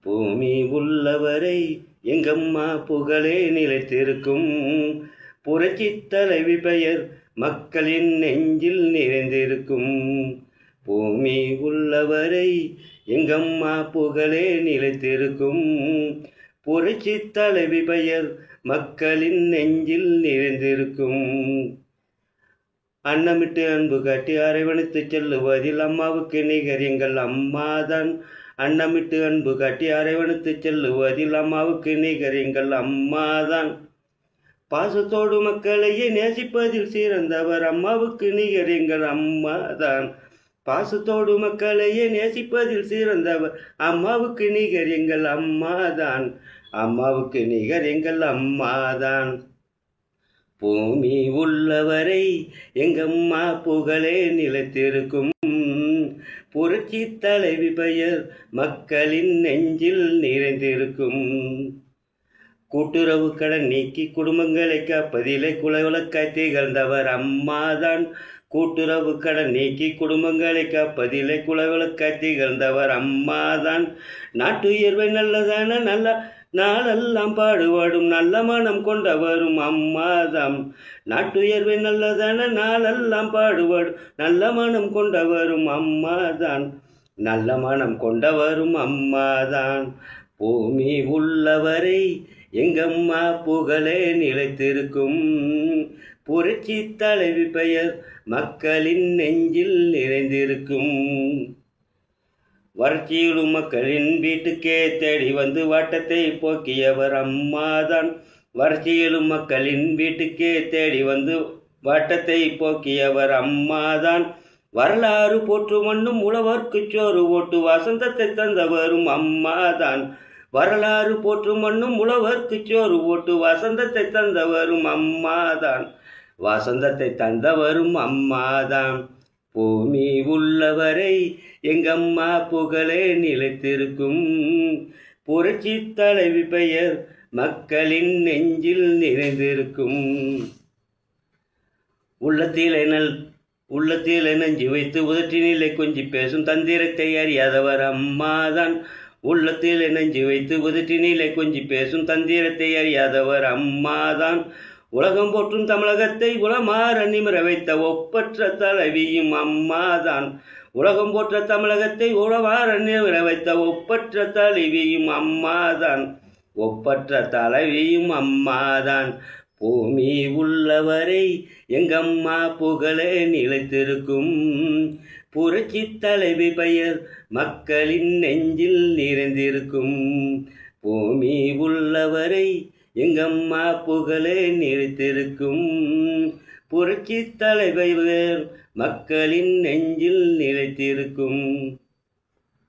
பூமி உள்ளவரை எங்கம்மா புகழே நிலைத்திருக்கும். புரட்சி தலைவி பெயர் மக்களின் நெஞ்சில் நிறைந்திருக்கும். பூமி உள்ளவரை எங்கம்மா புகழே நிலைத்திருக்கும். புரட்சி தலைவி பெயர் மக்களின் நெஞ்சில் நிறைந்திருக்கும். அன்னமிட்டு அன்பு காட்டி அரவணைத்து செல்லுவதில் அம்மாவுக்கு நிகர் எங்கள் அம்மாதான். அன்னமிட்டு அன்பு காட்டி அரவணைத்து செல்லுவதில் அம்மாவுக்கு நிகர் எங்கள் அம்மாதான். பாசத்தோடு மக்களையே நேசிப்பதில் சிறந்தவர் அம்மாவுக்கு நிகர் எங்கள் அம்மாதான். பாசத்தோடு மக்களையே நேசிப்பதில் சிறந்தவர் அம்மாவுக்கு நிகர் எங்கள் அம்மாதான். அம்மாவுக்கு நிகர் எங்கள் அம்மாதான். பூமி உள்ளவரை எங்கம்மா புகழே நிலைத்திருக்கும். புரட்சி தலைவி பெயர் மக்களின் நெஞ்சில் நிறைந்திருக்கும். கூட்டுறவு கடன் நீக்கி குடும்பங்களை காப்பதிலே குலவிளக்காய் திகழ்ந்தவர் அம்மாதான். கூட்டுறவு கடன் நீக்கி குடும்பங்களை காப்பதிலே குலவிளக்காய் திகழ்ந்தவர் அம்மாதான். நாட்டு உயர்வை நல்லதான நல்ல நாளெல்லாம் பாடுபாடும் நல்ல மனம் கொண்டவரும் அம்மாதாம். நாட்டுயர்வை நல்லதான நாளெல்லாம் பாடுபாடும் நல்ல மனம் கொண்டவரும் அம்மாதான். நல்ல மனம் கொண்டவரும் அம்மாதான். பூமி உள்ளவரை எங்கம்மா புகழே நிலைத்திருக்கும். புரட்சி தலைவி பெயர் மக்களின் நெஞ்சில் நிறைந்திருக்கும். வறட்சியிலும் மக்களின் வீட்டுக்கே தேடி வந்து வாட்டத்தை போக்கியவர் அம்மாதான். வறட்சியிலும் மக்களின் வீட்டுக்கே தேடி வந்து வாட்டத்தை போக்கியவர் அம்மாதான். வரலாறு போற்று மண்ணும் உழவர்க்கு சோறு ஓட்டு வசந்தத்தை தந்தவரும் அம்மாதான். வரலாறு போற்று மண்ணும் உழவர்க்கு சோறு ஓட்டு வசந்தத்தை தந்தவரும் அம்மாதான். வசந்தத்தை தந்தவரும் அம்மாதான். பூமி உள்ளவரை எங்கம்மா புகழே நிலைத்திருக்கும். புரட்சி தலைவி பெயர் மக்களின் நெஞ்சில் நிறைந்திருக்கும். உள்ளத்திலே நஞ்சு வைத்து உதட்டினிலே கொஞ்சி பேசும் தந்திரத்தை அறியாதவர் அம்மாதான். உள்ளத்திலே நஞ்சு வைத்து உதட்டினிலே கொஞ்சி பேசும் தந்திரத்தை அறியாதவர் அம்மாதான். உலகம் போற்றும் தமிழகத்தை உளமாற நிமிர வைத்த ஒப்பற்ற தலைவியும் அம்மாதான். உலகம் போற்ற தமிழகத்தை உளமாற நிமிர வைத்த ஒப்பற்ற தலைவியும் அம்மாதான். ஒப்பற்ற தலைவியும் அம்மாதான். பூமி உள்ளவரை எங்கம்மா புகழே நிலைத்திருக்கும். புரட்சி தலைவி பெயர் மக்களின் நெஞ்சில் நிறைந்திருக்கும். பூமி உள்ளவரை எங்கம்மா புகழே நிலைத்திருக்கும். புரட்சி தலைவர் மக்களின் நெஞ்சில் நிலைத்திருக்கும்.